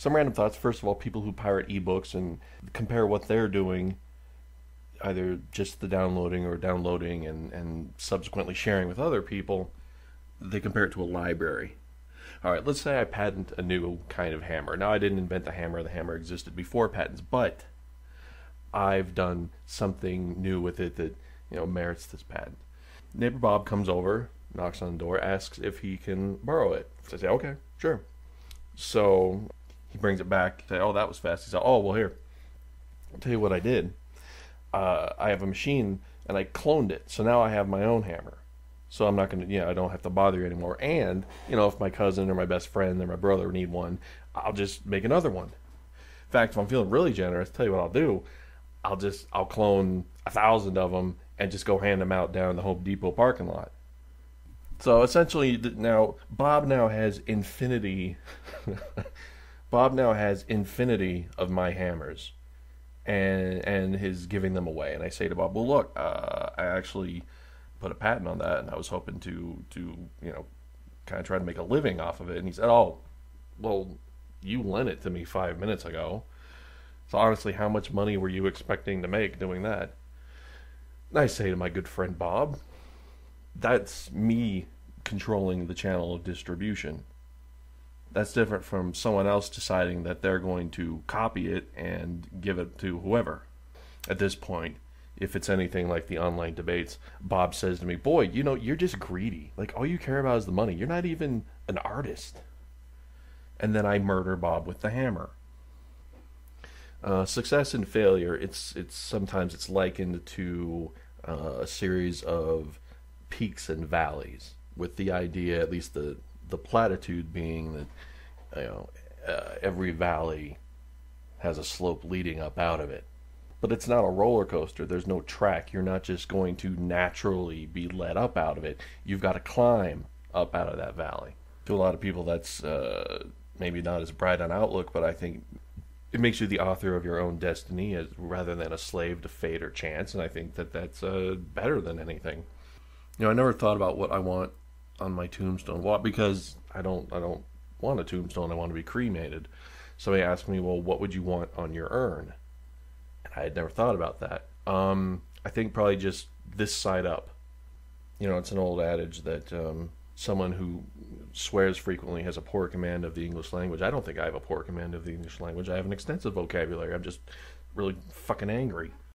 some random thoughts. First of all, people who pirate ebooks and compare what they're doing, either just the downloading or downloading and subsequently sharing with other people, they compare it to a library. All right, let's say I patent a new kind of hammer. Now, I didn't invent the hammer. The hammer existed before patents, but I've done something new with it that, merits this patent. Neighbor Bob comes over, knocks on the door, asks if he can borrow it. So I say, okay, sure. So he brings it back. Say, oh, that was fast. He said, oh, well, here. I'll tell you what I did. I have a machine, and I cloned it. So now I have my own hammer. So I'm not going to, I don't have to bother you anymore. And, if my cousin or my best friend or my brother need one, I'll just make another one. In fact, if I'm feeling really generous, tell you what I'll do. I'll clone 1,000 of them and just go hand them out down the Home Depot parking lot. So essentially, Bob now has infinity. Bob now has infinity of my hammers, and is giving them away. And I say to Bob, well, look, I actually put a patent on that, and I was hoping to kind of try to make a living off of it. And he said, oh, well, you lent it to me 5 minutes ago. So honestly, how much money were you expecting to make doing that? And I say to my good friend Bob, that's me controlling the channel of distribution. That's different from someone else deciding that they're going to copy it and give it to whoever. At this point, if it's anything like the online debates, Bob says to me, boy, you're just greedy. Like, all you care about is the money. You're not even an artist. And then I murder Bob with the hammer. Success and failure, sometimes it's likened to a series of peaks and valleys, with the idea, at least the platitude being that every valley has a slope leading up out of it. But it's not a roller coaster. There's no track. You're not just going to naturally be led up out of it. You've got to climb up out of that valley. To a lot of people, that's maybe not as bright an outlook, but I think it makes you the author of your own destiny rather than a slave to fate or chance, and I think that's better than anything. I never thought about what I want on my tombstone. Well, because I don't want a tombstone. I want to be cremated. Somebody asked me, well, what would you want on your urn? And I had never thought about that. I think probably just this side up. It's an old adage that someone who swears frequently has a poor command of the English language. I don't think I have a poor command of the English language. I have an extensive vocabulary. I'm just really fucking angry.